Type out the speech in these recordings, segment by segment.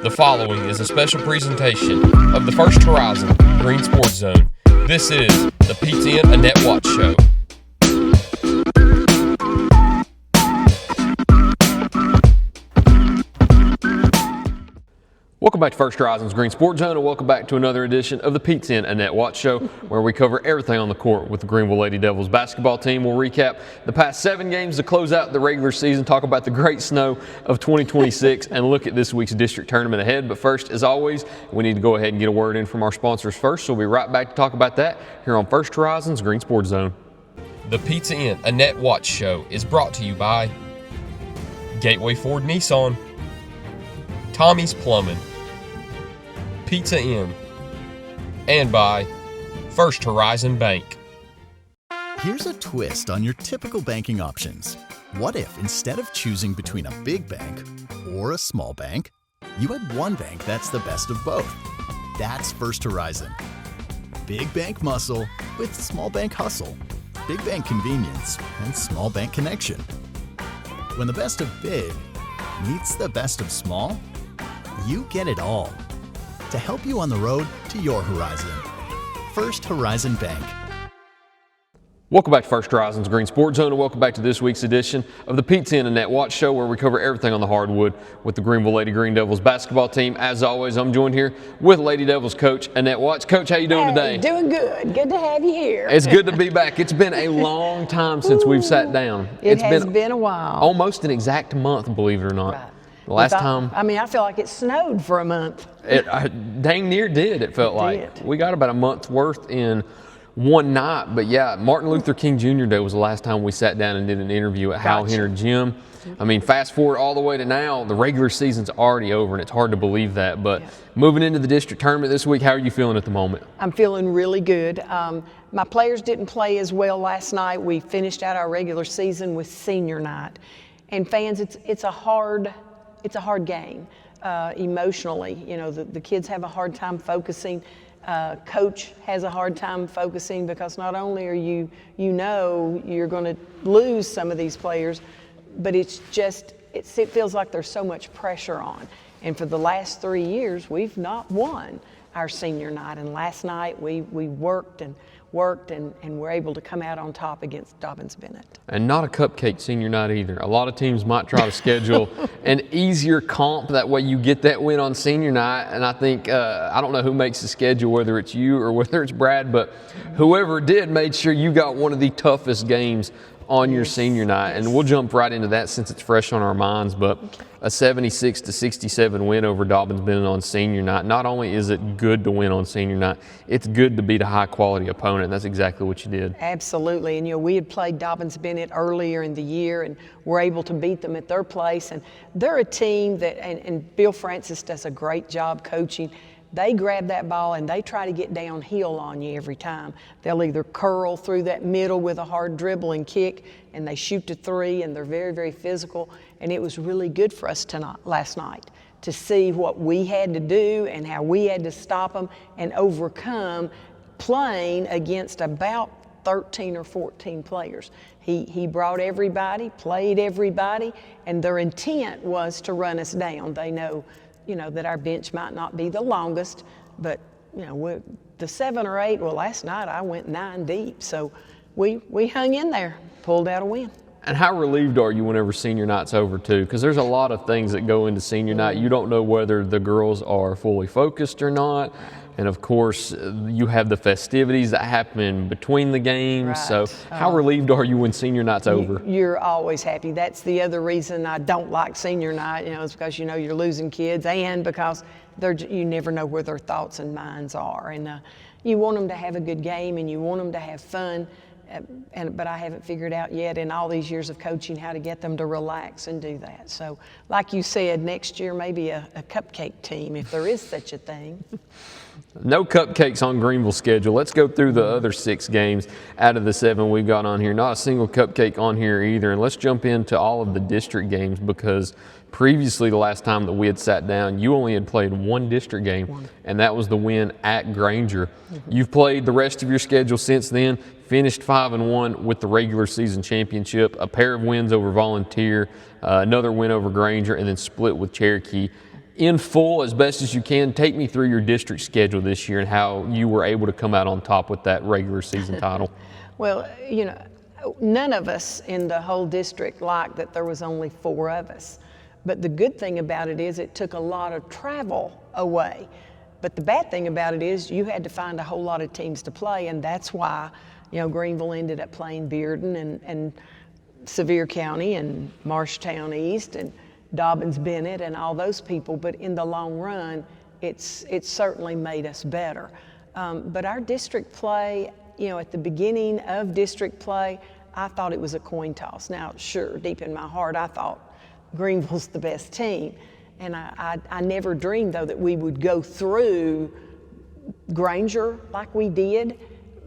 The following is a special presentation of the First Horizon Green Sports Zone. This is the Pizza and Annette Watch Show. Welcome back to First Horizon's Green Sports Zone, and welcome back to another edition of the Pizza and Annette Watch Show, where we cover everything on the court with the Greeneville Lady Devils basketball team. We'll recap the past 7 games to close out the regular season, talk about the great snow of 2026, and look at this week's district tournament ahead. But first, as always, we need to go ahead and get a word in from our sponsors first, so we'll be right back to talk about that here on First Horizon's Green Sports Zone. The Pizza and Annette Watch Show is brought to you by Gateway Ford Nissan, Tommy's Plumbing, Pizza Inn, and by First Horizon Bank. Here's a twist on your typical banking options. What if instead of choosing between a big bank or a small bank, you had one bank that's the best of both? That's First Horizon. Big bank muscle with small bank hustle. Big bank convenience and small bank connection. When the best of big meets the best of small, you get it all. To help you on the road to your horizon. First Horizon Bank. Welcome back to First Horizon's Green Sports Zone, and welcome back to this week's edition of the Pizza and Annette Watch Show, where we cover everything on the hardwood with the Greeneville Lady Green Devils basketball team. As always, I'm joined here with Lady Devils coach Annette Watts. Coach, how you doing today? Doing good. Good to have you here. It's good to be back. It's been a long time since we've sat down. It has been a while. Almost an exact month, believe it or not. Right. The last time. I mean, I feel like it snowed for a month. It dang near did, it felt like. We got about a month's worth in one night. But yeah, Martin Luther King Jr. Day was the last time we sat down and did an interview at Hal Henner Gym. I mean, fast forward all the way to now, the regular season's already over, and it's hard to believe that. But moving into the district tournament this week, how are you feeling at the moment? I'm feeling really good. My players didn't play as well last night. We finished out our regular season with senior night. And fans, it's a hard game emotionally. You know, the kids have a hard time focusing. Coach has a hard time focusing because not only are you know you're going to lose some of these players, but it feels like there's so much pressure on. And for the last 3 years, we've not won our senior night. And last night we worked and we're able to come out on top against Dobyns-Bennett. And not a cupcake senior night either. A lot of teams might try to schedule an easier comp. That way you get that win on senior night. And I think, I don't know who makes the schedule, whether it's you or whether it's Brad, but whoever did made sure you got one of the toughest games on your senior night. And we'll jump right into that since it's fresh on our minds. But a 76-67 win over Dobyns-Bennett on senior night. Not only is it good to win on senior night, it's good to beat a high-quality opponent. And that's exactly what you did. Absolutely. And, you know, we had played Dobyns-Bennett earlier in the year and were able to beat them at their place. And they're a team that, and Bill Francis does a great job coaching. They grab that ball and they try to get downhill on you every time. They'll either curl through that middle with a hard dribble and kick, and they shoot to three, and they're very, very physical. And it was really good for us last night to see what we had to do and how we had to stop them and overcome playing against about 13 or 14 players. He brought everybody, played everybody, and their intent was to run us down. They know, you know, that our bench might not be the longest, but, you know, the 7 or 8, well, last night I went 9 deep. So we hung in there, pulled out a win. And how relieved are you whenever senior night's over, too? Because there's a lot of things that go into senior night. You don't know whether the girls are fully focused or not. And, of course, you have the festivities that happen between the games. Right. So how relieved are you when senior night's over? You're always happy. That's the other reason I don't like senior night, you know, is because, you know, you're losing kids and because you never know where their thoughts and minds are. And you want them to have a good game and you want them to have fun. But I haven't figured out yet in all these years of coaching how to get them to relax and do that. So like you said, next year maybe a cupcake team, if there is such a thing. No cupcakes on Greeneville's schedule. Let's go through the other 6 games out of the 7 we've got on here. Not a single cupcake on here either. And let's jump into all of the district games, because previously, the last time that we had sat down, you only had played 1 district game, and that was the win at Granger. You've played the rest of your schedule since then, finished 5-1 with the regular season championship, a pair of wins over Volunteer, another win over Granger, and then split with Cherokee. in full as best as you can. Take me through your district schedule this year and how you were able to come out on top with that regular season title. Well, none of us in the whole district liked that there was only 4 of us. But the good thing about it is it took a lot of travel away. But the bad thing about it is you had to find a whole lot of teams to play, and that's why, Greeneville ended up playing Bearden and Sevier County and Marshtown East and Dobbins Bennett and all those people. But in the long run, it's certainly made us better. But our district play, at the beginning of district play, I thought it was a coin toss. Now, sure, deep in my heart, I thought Greeneville's the best team. And I never dreamed, though, that we would go through Granger like we did,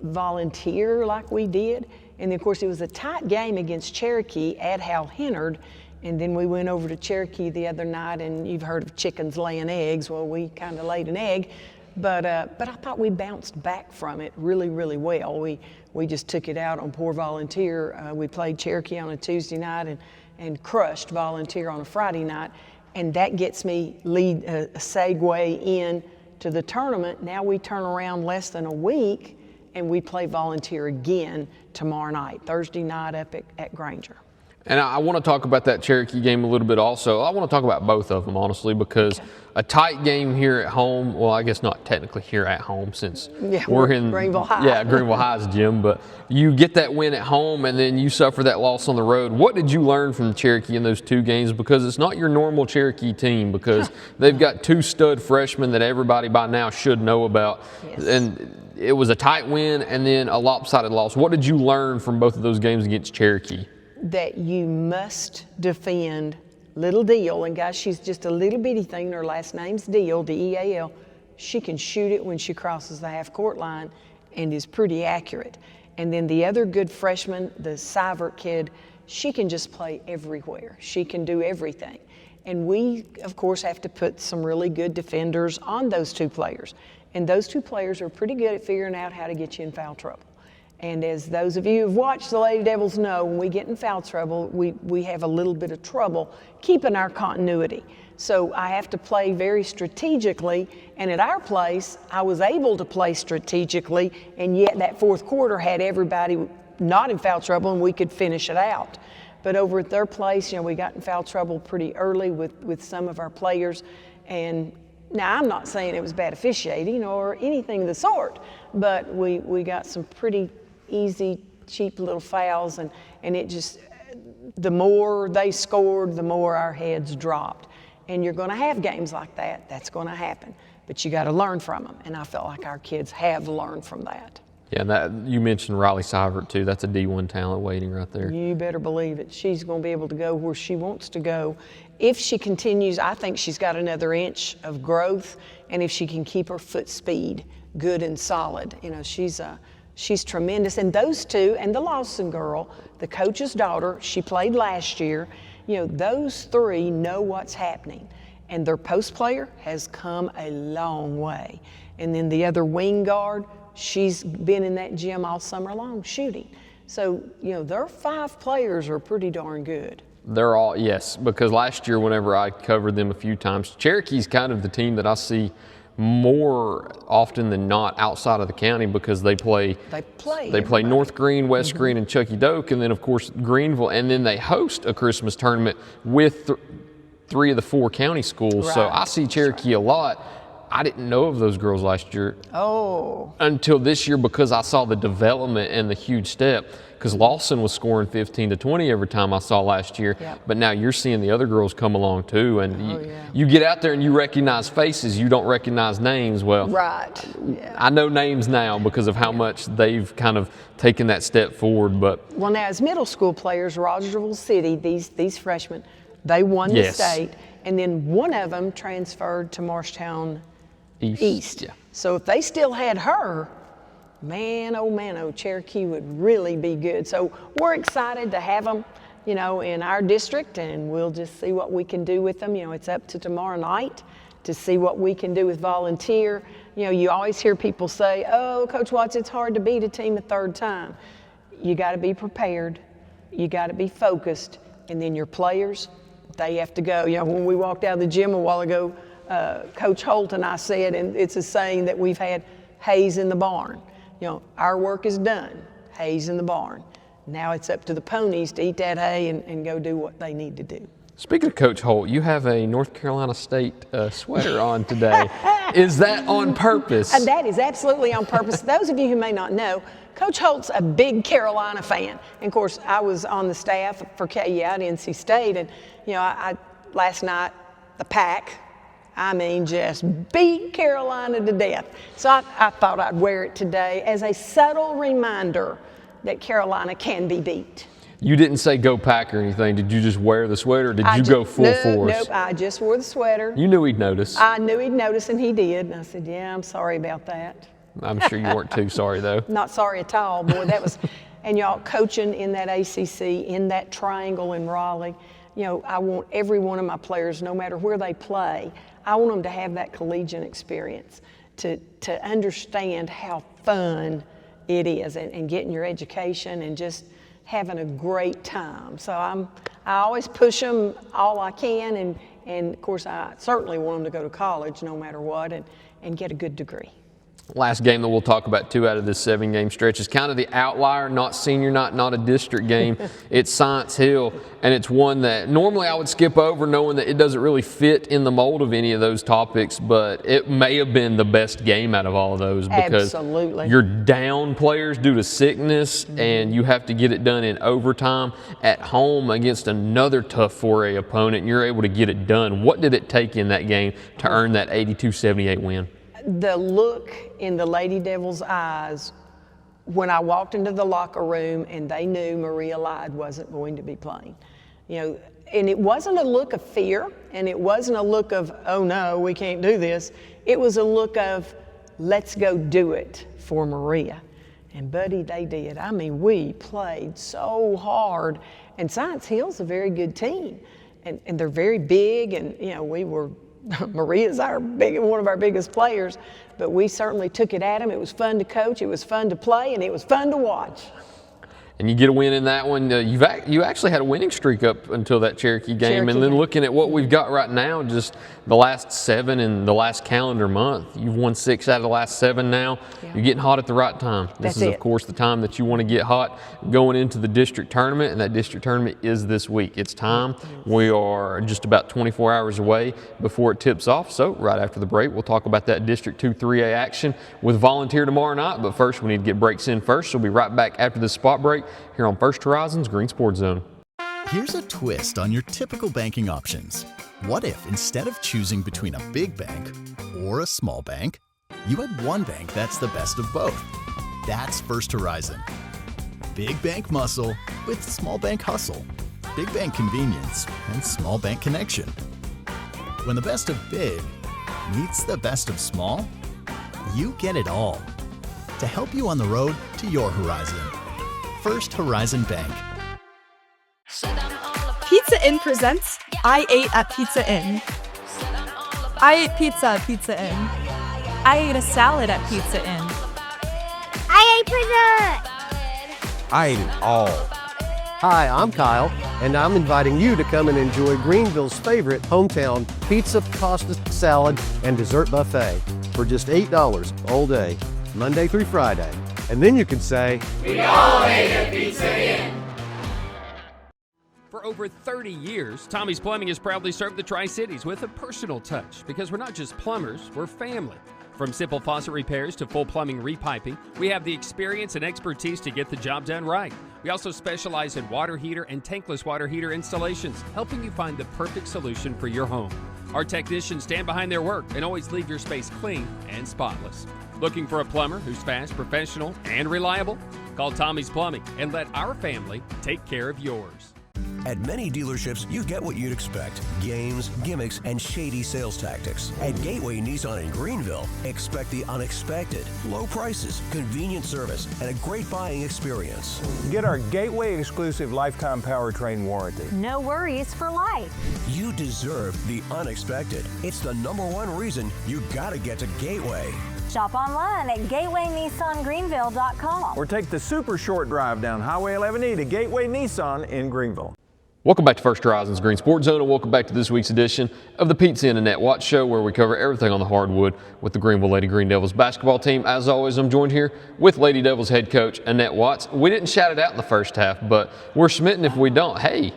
Volunteer like we did. And, of course, it was a tight game against Cherokee at Hal Hennard. And then we went over to Cherokee the other night, and you've heard of chickens laying eggs. Well, we kind of laid an egg. But I thought we bounced back from it really, really well. We just took it out on poor Volunteer. We played Cherokee on a Tuesday night and crushed Volunteer on a Friday night. And that gets me a segue in to the tournament. Now we turn around less than a week, and we play Volunteer again tomorrow night, Thursday night up at Granger. And I want to talk about that Cherokee game a little bit also. I want to talk about both of them, honestly, because a tight game here at home, well, I guess not technically here at home since we're in Greeneville High. Yeah, Greeneville High's gym, but you get that win at home and then you suffer that loss on the road. What did you learn from Cherokee in those 2 games? Because it's not your normal Cherokee team, because they've got 2 stud freshmen that everybody by now should know about. Yes. And it was a tight win and then a lopsided loss. What did you learn from both of those games against Cherokee? That you must defend Little Deal. And guys, she's just a little bitty thing. Her last name's Deal, D-E-A-L. She can shoot it when she crosses the half-court line and is pretty accurate. And then the other good freshman, the Sivert kid, she can just play everywhere. She can do everything. And we, of course, have to put some really good defenders on those 2 players. And those 2 players are pretty good at figuring out how to get you in foul trouble. And as those of you who've watched the Lady Devils know, when we get in foul trouble, we have a little bit of trouble keeping our continuity. So I have to play very strategically, and at our place, I was able to play strategically, and yet that 4th quarter had everybody not in foul trouble, and we could finish it out. But over at their place, we got in foul trouble pretty early with some of our players. And now, I'm not saying it was bad officiating or anything of the sort, but we got some pretty easy, cheap little fouls, and it just, the more they scored, the more our heads dropped. And you're going to have games like that. That's going to happen. But you got to learn from them, and I felt like our kids have learned from that. Yeah, that you mentioned Riley Sivert too. That's a D1 talent waiting right there. You better believe it. She's going to be able to go where she wants to go. If she continues, I think she's got another inch of growth, and if she can keep her foot speed good and solid, she's tremendous. And those 2, and the Lawson girl, the coach's daughter, she played last year. Those 3 know what's happening, and their post player has come a long way. And then the other wing guard, she's been in that gym all summer long shooting. So, their 5 players are pretty darn good. They're all, yes, because last year whenever I covered them a few times, Cherokee's kind of the team that I see more often than not outside of the county, because they play North Green, West Green, and Chucky Doak, and then of course Greeneville, and then they host a Christmas tournament with 3 of the 4 county schools. Right. So I see Cherokee a lot. I didn't know of those girls last year until this year, because I saw the development and the huge step. Because Lawson was scoring 15 to 20 every time I saw last year. Yep. But now you're seeing the other girls come along too. And you get out there and you recognize faces. You don't recognize names. Well, right. Yeah. I know names now because of how much they've kind of taken that step forward. But well, now as middle school players, Rogersville City, these freshmen, they won the state. And then one of them transferred to Marshtown East. Yeah. So if they still had her, man, oh, Cherokee would really be good. So we're excited to have them, in our district, and we'll just see what we can do with them. It's up to tomorrow night to see what we can do with Volunteer. You always hear people say, oh, Coach Watts, it's hard to beat a team a 3rd time. You got to be prepared. You got to be focused. And then your players, they have to go. When we walked out of the gym a while ago, Coach Holt and I said, and it's a saying that we've had, hay's in the barn. You know, our work is done, hay's in the barn. Now it's up to the ponies to eat that hay and go do what they need to do. Speaking of Coach Holt, you have a North Carolina State sweater on today. Is that on purpose? And that is absolutely on purpose. Those of you who may not know, Coach Holt's a big Carolina fan. And of course, I was on the staff for KU at NC State, and you know, last night the Pack, I mean, just beat Carolina to death. So I thought I'd wear it today as a subtle reminder that Carolina can be beat. You didn't say go Pack or anything. Did you just wear the sweater or did you go full force? Nope, I just wore the sweater. You knew he'd notice. I knew he'd notice, and he did. And I said, yeah, I'm sorry about that. I'm sure you weren't too sorry, though. Not sorry at all. Boy, that was, and y'all coaching in that ACC, in that triangle in Raleigh, you know, I want every one of my players, no matter where they play, I want them to have that collegiate experience, to understand how fun it is and getting your education and just having a great time. So I always push them all I can, and of course I certainly want them to go to college no matter what and get a good degree. Last game that we'll talk about, 2 out of this 7-game stretch, is kind of the outlier, not senior, not a district game. It's Science Hill, and it's one that normally I would skip over knowing that it doesn't really fit in the mold of any of those topics, but it may have been the best game out of all of those because absolutely, you're down players due to sickness, and you have to get it done in overtime at home against another tough 4A opponent, and you're able to get it done. What did it take in that game to earn that 82-78 win? The look in the Lady Devils' eyes when I walked into the locker room and they knew Maria Lyde wasn't going to be playing. You know, and it wasn't a look of fear, and it wasn't a look of, oh no, we can't do this. It was a look of, let's go do it for Maria. And buddy, they did. I mean, we played so hard, and Science Hill's a very good team, and they're very big, and you know, we were, Maria's one of our biggest players, but we certainly took it at them. It was fun to coach, it was fun to play, and it was fun to watch. And you get a win in that one. You actually had a winning streak up until that Cherokee game. And then looking at what we've got right now, just the last 7 in the last calendar month. You've won 6 out of the last 7 now. Yeah. You're getting hot at the right time. This is, of course, the time that you want to get hot going into the district tournament, and that district tournament is this week. It's time. We are just about 24 hours away before it tips off. So right after the break, we'll talk about that District 2 3A action with Volunteer tomorrow night. But first, we need to get breaks in first. So we'll be right back after this spot break here on First Horizon's Green Sports Zone. Here's a twist on your typical banking options. What if instead of choosing between a big bank or a small bank, you had one bank that's the best of both? That's First Horizon. Big bank muscle with small bank hustle. Big bank convenience and small bank connection. When the best of big meets the best of small, you get it all. To help you on the road to your horizon. First Horizon Bank. Pizza Inn presents I Ate at Pizza Inn. I ate pizza at Pizza Inn. I ate a salad at Pizza Inn. I ate pizza! I ate it all. Hi, I'm Kyle, and I'm inviting you to come and enjoy Greeneville's favorite hometown pizza, pasta, salad, and dessert buffet for just $8 all day, Monday through Friday. And then you can say, we all ate at Pizza Inn. For over 30 years, Tommy's Plumbing has proudly served the Tri-Cities with a personal touch because we're not just plumbers, we're family. From simple faucet repairs to full plumbing repiping, we have the experience and expertise to get the job done right. We also specialize in water heater and tankless water heater installations, helping you find the perfect solution for your home. Our technicians stand behind their work and always leave your space clean and spotless. Looking for a plumber who's fast, professional, and reliable? Call Tommy's Plumbing and let our family take care of yours. At many dealerships, you get what you'd expect. Games, gimmicks, and shady sales tactics. At Gateway Nissan in Greeneville, expect the unexpected. Low prices, convenient service, and a great buying experience. Get our Gateway exclusive lifetime powertrain warranty. No worries for life. You deserve the unexpected. It's the #1 reason you gotta get to Gateway. Shop online at GatewayNissanGreeneville.com. Or take the super short drive down Highway 11E to Gateway Nissan in Greeneville. Welcome back to First Horizons Green Sports Zone, and welcome back to this week's edition of the Pizza and Annette Watch Show, where we cover everything on the hardwood with the Greeneville Lady Green Devils basketball team. As always, I'm joined here with Lady Devils head coach Annette Watts. We didn't shout it out in the first half, but we're smitten if we don't. Hey,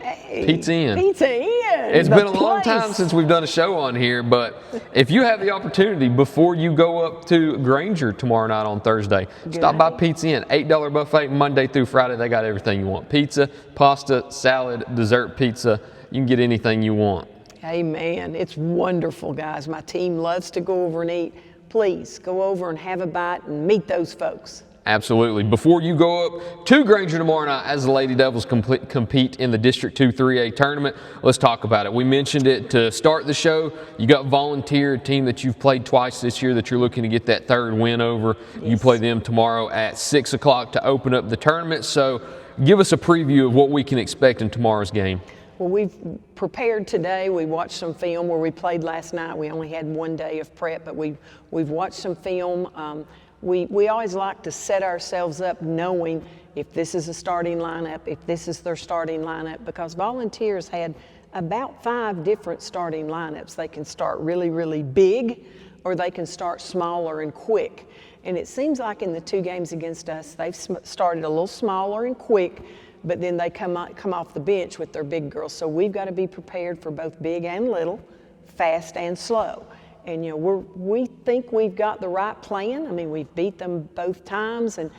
Pizza in. Pizza in. It's been a long time since we've done a show on here, but if you have the opportunity before you go up to Granger tomorrow night on Thursday, stop by Pizza Inn. $8 buffet Monday through Friday. They got everything you want. Pizza, pasta, salad, dessert pizza. You can get anything you want. Amen. It's wonderful, guys. My team loves to go over and eat. Please go over and have a bite and meet those folks. Absolutely. Before you go up to Granger tomorrow night as the Lady Devils compete in the District 2 3A tournament, let's talk about it. We mentioned it to start the show. You got Volunteer, a team that you've played twice this year that you're looking to get that third win over. Yes. You play them tomorrow at 6 o'clock to open up the tournament. So give us a preview of what we can expect in tomorrow's game. Well, we've prepared today. We watched some film where we played last night. We only had one day of prep, but we've watched some film. We always like to set ourselves up knowing if this is a starting lineup, if this is their starting lineup, because Volunteers had about 5 different starting lineups. They can start really, really big, or they can start smaller and quick. And it seems like in the 2 games against us, they've started a little smaller and quick, but then they come off the bench with their big girls. So we've got to be prepared for both big and little, fast and slow. And, you know, we think we've got the right plan. I mean, we've beat them both times, and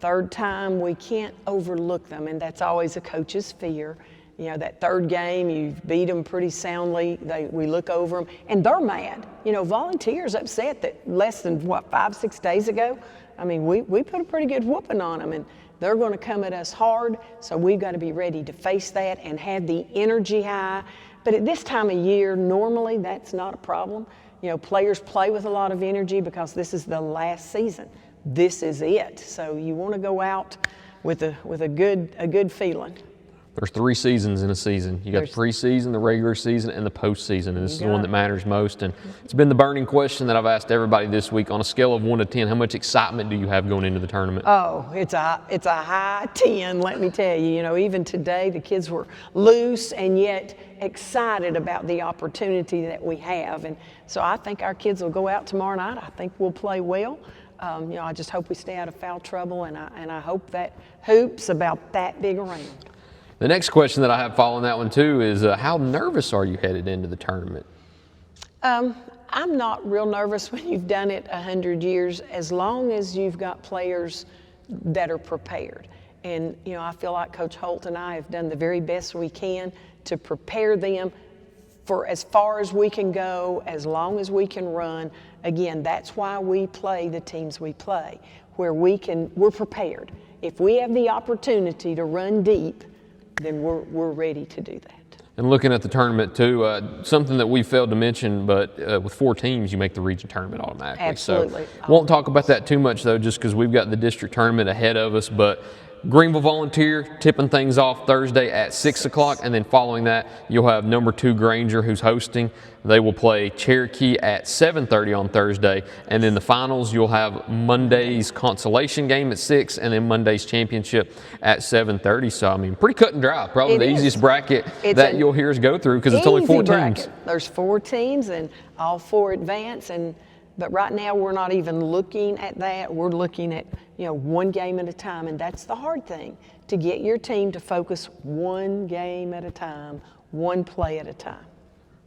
third time we can't overlook them, and that's always a coach's fear. You know, that third game, you beat them pretty soundly. We look over them, and they're mad. You know, Volunteers upset that less than, 5-6 days ago? I mean, we put a pretty good whooping on them, and they're going to come at us hard, so we've got to be ready to face that and have the energy high. But at this time of year, normally that's not a problem. You know, players play with a lot of energy because this is the last season. This is it. So you want to go out with a good feeling. There's 3 seasons in a season. You got the preseason, the regular season, and the postseason. And this is the one that matters most. And it's been the burning question that I've asked everybody this week. On a scale of 1 to 10, how much excitement do you have going into the tournament? Oh, it's a high 10, let me tell you. You know, even today the kids were loose and yet excited about the opportunity that we have. And so I think our kids will go out tomorrow night. I think we'll play well. You know, I just hope we stay out of foul trouble, and I hope that hoops about that big around. The next question that I have following that one too is how nervous are you headed into the tournament? I'm not real nervous when you've done it 100 years, as long as you've got players that are prepared. And, you know, I feel like Coach Holt and I have done the very best we can to prepare them for as far as we can go, as long as we can run. Again, that's why we play the teams we play, where we're prepared. If we have the opportunity to run deep, then we're ready to do that. And looking at the tournament too, something that we failed to mention, but with 4 teams, you make the region tournament automatically. Absolutely. So won't talk about that too much though, just because we've got the district tournament ahead of us. But Greeneville Volunteer tipping things off Thursday at 6 o'clock, and then following that, you'll have number 2 Granger, who's hosting. They will play Cherokee at 7:30 on Thursday, and then the finals, you'll have Monday's consolation game at 6, and then Monday's championship at 7:30. So, I mean, pretty cut and dry. Probably the easiest bracket that you'll hear us go through, because it's only 4 teams. There's 4 teams, and all 4 advance, but right now we're not even looking at that. We're looking at, you know, 1 game at a time, and that's the hard thing, to get your team to focus 1 game at a time, 1 play at a time.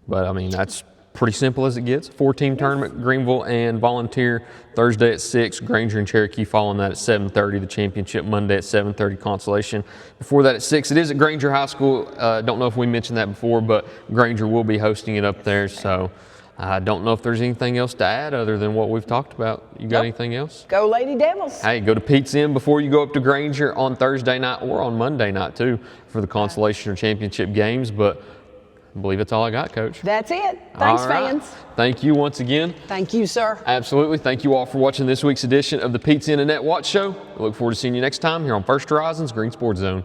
But, I mean, that's pretty simple as it gets. 4-team tournament, Greeneville and Volunteer, Thursday at 6, Granger and Cherokee following that at 7:30, the championship Monday at 7:30, consolation. Before that at 6, it is at Granger High School. Don't know if we mentioned that before, but Granger will be hosting it up there, so I don't know if there's anything else to add other than what we've talked about. You got anything else? Go Lady Devils. Hey, go to Pizza Inn before you go up to Granger on Thursday night or on Monday night too for the consolation or championship games. But I believe that's all I got, Coach. That's it. Thanks, all right. fans. Thank you once again. Thank you, sir. Absolutely. Thank you all for watching this week's edition of the Pizza Inn Annette Watch Show. We look forward to seeing you next time here on First Horizons Green Sports Zone.